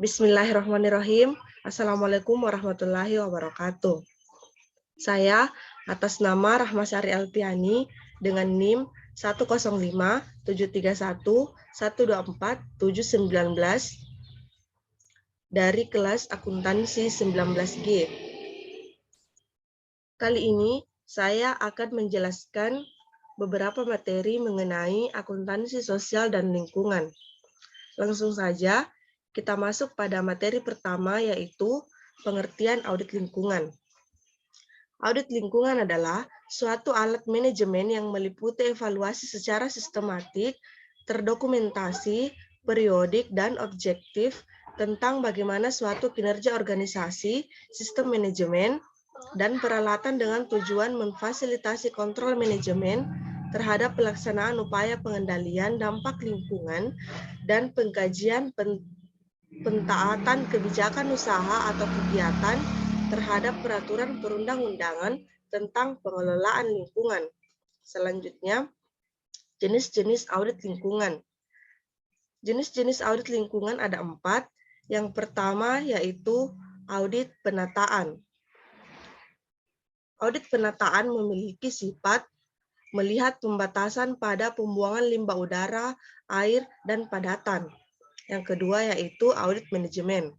Bismillahirrahmanirrahim. Assalamualaikum warahmatullahi wabarakatuh. Saya atas nama Rahmasari Alpiani dengan NIM 10573112479 dari kelas akuntansi 19G. Kali ini saya akan menjelaskan beberapa materi mengenai akuntansi sosial dan lingkungan. Langsung saja, kita masuk pada materi pertama, yaitu pengertian audit lingkungan. Audit lingkungan adalah suatu alat manajemen yang meliputi evaluasi secara sistematik, terdokumentasi, periodik, dan objektif tentang bagaimana suatu kinerja organisasi, sistem manajemen, dan peralatan dengan tujuan memfasilitasi kontrol manajemen terhadap pelaksanaan upaya pengendalian dampak lingkungan dan pengkajian pentaatan kebijakan usaha atau kegiatan terhadap peraturan perundang-undangan tentang pengelolaan lingkungan. Selanjutnya, jenis-jenis audit lingkungan. Jenis-jenis audit lingkungan ada 4. Yang pertama yaitu audit penataan. Audit penataan memiliki sifat melihat pembatasan pada pembuangan limbah udara, air, dan padatan. Yang kedua yaitu audit manajemen.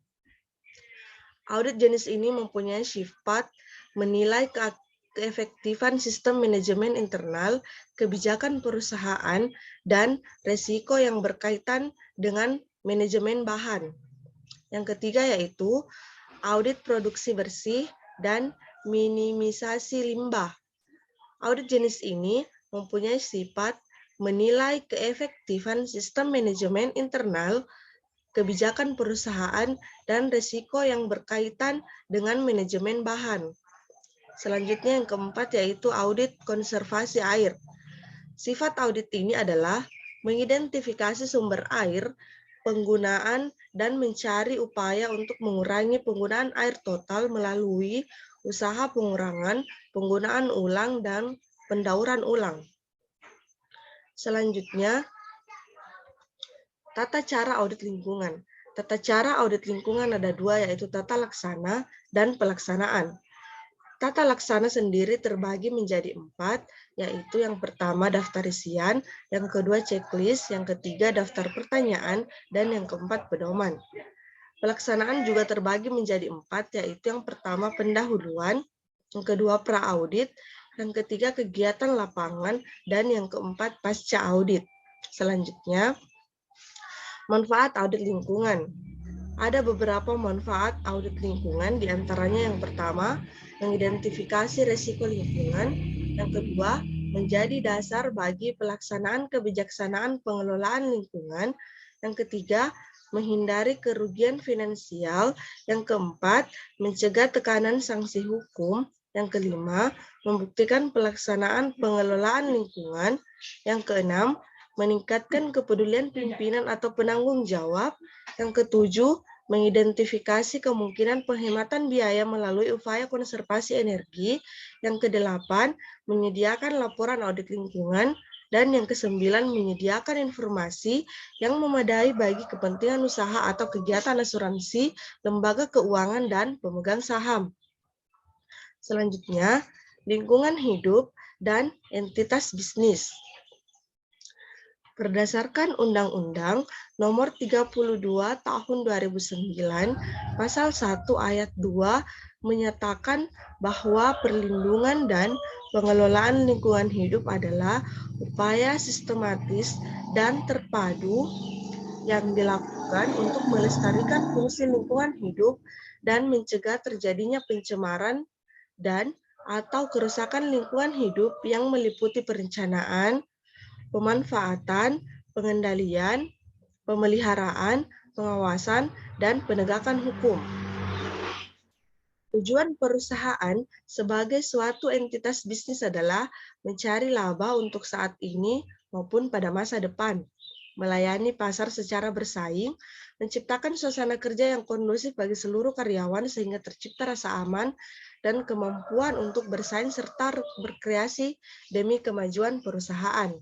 Audit jenis ini mempunyai sifat menilai keefektifan sistem manajemen internal, kebijakan perusahaan, dan risiko yang berkaitan dengan manajemen bahan. Yang ketiga yaitu audit produksi bersih dan minimisasi limbah. Audit jenis ini mempunyai sifat menilai keefektifan sistem manajemen internal, kebijakan perusahaan, dan risiko yang berkaitan dengan manajemen bahan. Selanjutnya yang keempat yaitu audit konservasi air. Sifat audit ini adalah mengidentifikasi sumber air, penggunaan, dan mencari upaya untuk mengurangi penggunaan air total melalui usaha pengurangan, penggunaan ulang, dan pendauran ulang. Selanjutnya, tata cara audit lingkungan. Tata cara audit lingkungan ada 2, yaitu tata laksana dan pelaksanaan. Tata laksana sendiri terbagi menjadi 4, yaitu yang pertama daftar isian, yang kedua checklist, yang ketiga daftar pertanyaan, dan yang keempat pedoman. Pelaksanaan juga terbagi menjadi 4, yaitu yang pertama pendahuluan, yang kedua pra-audit, yang ketiga kegiatan lapangan, dan yang keempat pasca audit. Selanjutnya, manfaat audit lingkungan. Ada beberapa manfaat audit lingkungan, diantaranya yang pertama, mengidentifikasi risiko lingkungan, yang kedua, menjadi dasar bagi pelaksanaan kebijaksanaan pengelolaan lingkungan, yang ketiga, menghindari kerugian finansial, yang keempat, mencegah tekanan sanksi hukum, yang kelima, membuktikan pelaksanaan pengelolaan lingkungan, yang keenam, meningkatkan kepedulian pimpinan atau penanggung jawab, yang ketujuh, mengidentifikasi kemungkinan penghematan biaya melalui upaya konservasi energi, yang kedelapan, menyediakan laporan audit lingkungan, dan yang kesembilan, menyediakan informasi yang memadai bagi kepentingan usaha atau kegiatan asuransi, lembaga keuangan, dan pemegang saham. Selanjutnya, lingkungan hidup dan entitas bisnis. Berdasarkan Undang-Undang Nomor 32 Tahun 2009, Pasal 1 Ayat 2 menyatakan bahwa perlindungan dan pengelolaan lingkungan hidup adalah upaya sistematis dan terpadu yang dilakukan untuk melestarikan fungsi lingkungan hidup dan mencegah terjadinya pencemaran dan atau kerusakan lingkungan hidup yang meliputi perencanaan, pemanfaatan, pengendalian, pemeliharaan, pengawasan, dan penegakan hukum. Tujuan perusahaan sebagai suatu entitas bisnis adalah mencari laba untuk saat ini maupun pada masa depan, melayani pasar secara bersaing, menciptakan suasana kerja yang kondusif bagi seluruh karyawan sehingga tercipta rasa aman dan kemampuan untuk bersaing serta berkreasi demi kemajuan perusahaan.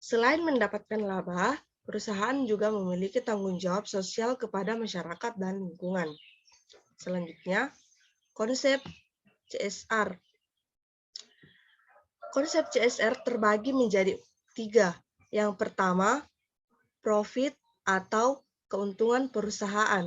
Selain mendapatkan laba, Perusahaan juga memiliki tanggung jawab sosial kepada masyarakat dan lingkungan. Selanjutnya, konsep CSR. Konsep CSR terbagi menjadi 3. Yang pertama, profit atau keuntungan perusahaan,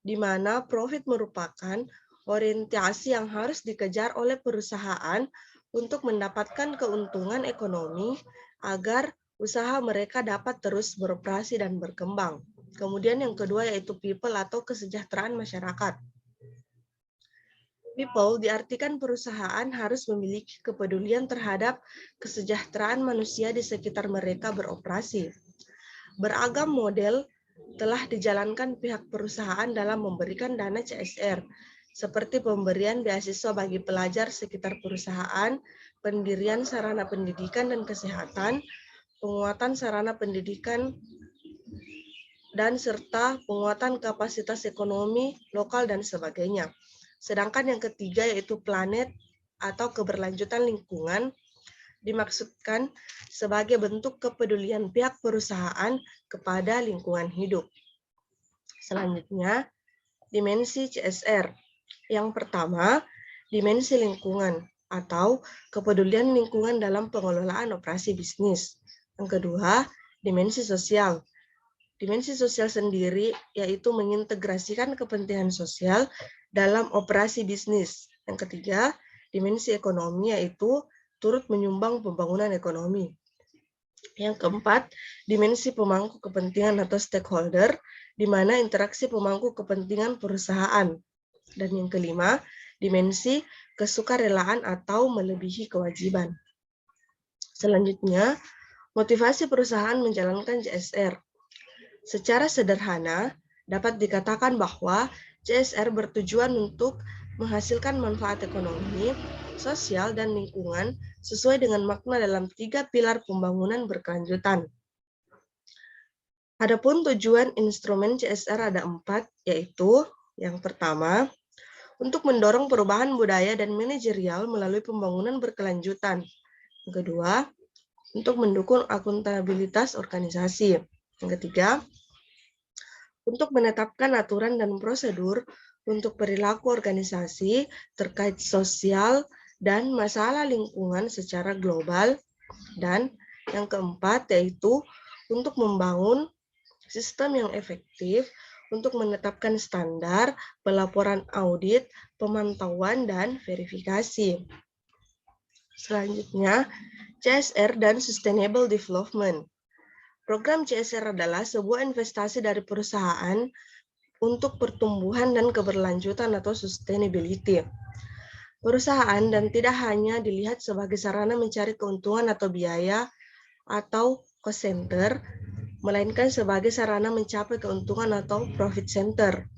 di mana profit merupakan orientasi yang harus dikejar oleh perusahaan untuk mendapatkan keuntungan ekonomi agar usaha mereka dapat terus beroperasi dan berkembang. Kemudian yang kedua yaitu people atau kesejahteraan masyarakat. People diartikan perusahaan harus memiliki kepedulian terhadap kesejahteraan manusia di sekitar mereka beroperasi. Beragam model telah dijalankan pihak perusahaan dalam memberikan dana CSR, seperti pemberian beasiswa bagi pelajar sekitar perusahaan, pendirian sarana pendidikan dan kesehatan, penguatan sarana pendidikan, dan serta penguatan kapasitas ekonomi lokal dan sebagainya. Sedangkan yang ketiga yaitu planet atau keberlanjutan lingkungan dimaksudkan sebagai bentuk kepedulian pihak perusahaan kepada lingkungan hidup. Selanjutnya, dimensi CSR. Yang pertama, dimensi lingkungan atau kepedulian lingkungan dalam pengelolaan operasi bisnis. Yang kedua, dimensi sosial. Dimensi sosial sendiri yaitu mengintegrasikan kepentingan sosial dalam operasi bisnis. Yang ketiga, dimensi ekonomi yaitu turut menyumbang pembangunan ekonomi. Yang keempat, dimensi pemangku kepentingan atau stakeholder, di mana interaksi pemangku kepentingan perusahaan. Dan yang kelima, dimensi kesukarelaan atau melebihi kewajiban. Selanjutnya, motivasi perusahaan menjalankan CSR. Secara sederhana, dapat dikatakan bahwa CSR bertujuan untuk menghasilkan manfaat ekonomi, sosial, dan lingkungan sesuai dengan makna dalam 3 pilar pembangunan berkelanjutan. Adapun tujuan instrumen CSR ada 4, yaitu yang pertama, untuk mendorong perubahan budaya dan manajerial melalui pembangunan berkelanjutan. Yang kedua, untuk mendukung akuntabilitas organisasi. Yang ketiga, untuk menetapkan aturan dan prosedur untuk perilaku organisasi terkait sosial dan masalah lingkungan secara global. Dan yang keempat yaitu untuk membangun sistem yang efektif untuk menetapkan standar, pelaporan audit, pemantauan, dan verifikasi. Selanjutnya, CSR dan Sustainable Development. Program CSR adalah sebuah investasi dari perusahaan untuk pertumbuhan dan keberlanjutan atau sustainability. Perusahaan dan tidak hanya dilihat sebagai sarana mencari keuntungan atau biaya atau cost center, melainkan sebagai sarana mencapai keuntungan atau profit center.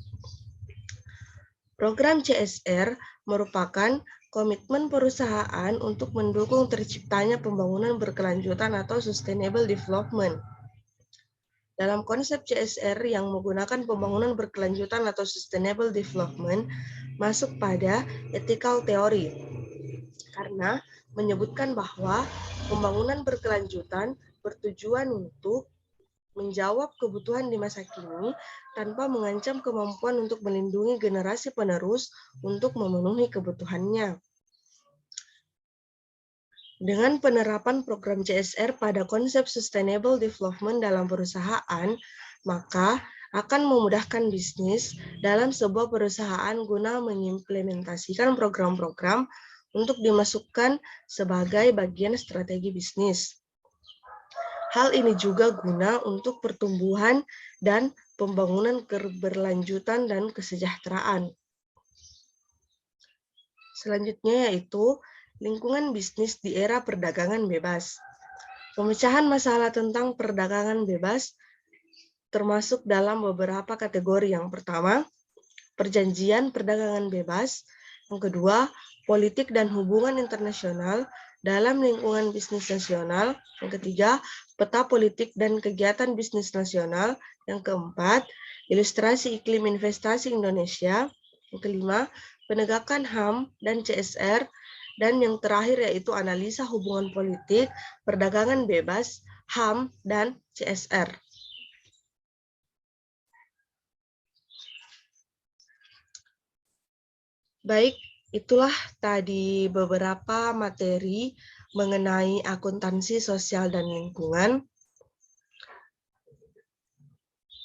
Program CSR merupakan komitmen perusahaan untuk mendukung terciptanya pembangunan berkelanjutan atau sustainable development. Dalam konsep CSR yang menggunakan pembangunan berkelanjutan atau sustainable development masuk pada ethical theory karena menyebutkan bahwa pembangunan berkelanjutan bertujuan untuk menjawab kebutuhan di masa kini tanpa mengancam kemampuan untuk melindungi generasi penerus untuk memenuhi kebutuhannya. Dengan penerapan program CSR pada konsep sustainable development dalam perusahaan, maka akan memudahkan bisnis dalam sebuah perusahaan guna mengimplementasikan program-program untuk dimasukkan sebagai bagian strategi bisnis. Hal ini juga guna untuk pertumbuhan dan pembangunan keberlanjutan dan kesejahteraan. Selanjutnya yaitu lingkungan bisnis di era perdagangan bebas. Pemecahan masalah tentang perdagangan bebas termasuk dalam beberapa kategori. Yang pertama, perjanjian perdagangan bebas. Yang kedua, politik dan hubungan internasional dalam lingkungan bisnis nasional. Yang ketiga, peta politik dan kegiatan bisnis nasional. Yang keempat, ilustrasi iklim investasi Indonesia. Yang kelima, penegakan HAM dan CSR. Dan yang terakhir yaitu analisa hubungan politik, perdagangan bebas, HAM, dan CSR. Baik, itulah tadi beberapa materi mengenai akuntansi sosial dan lingkungan.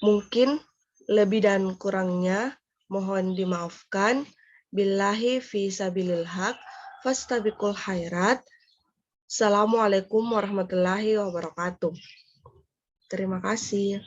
Mungkin lebih dan kurangnya mohon dimaafkan. Billahi fi sabilil haq, fastabiqul khairat. Assalamualaikum warahmatullahi wabarakatuh. Terima kasih.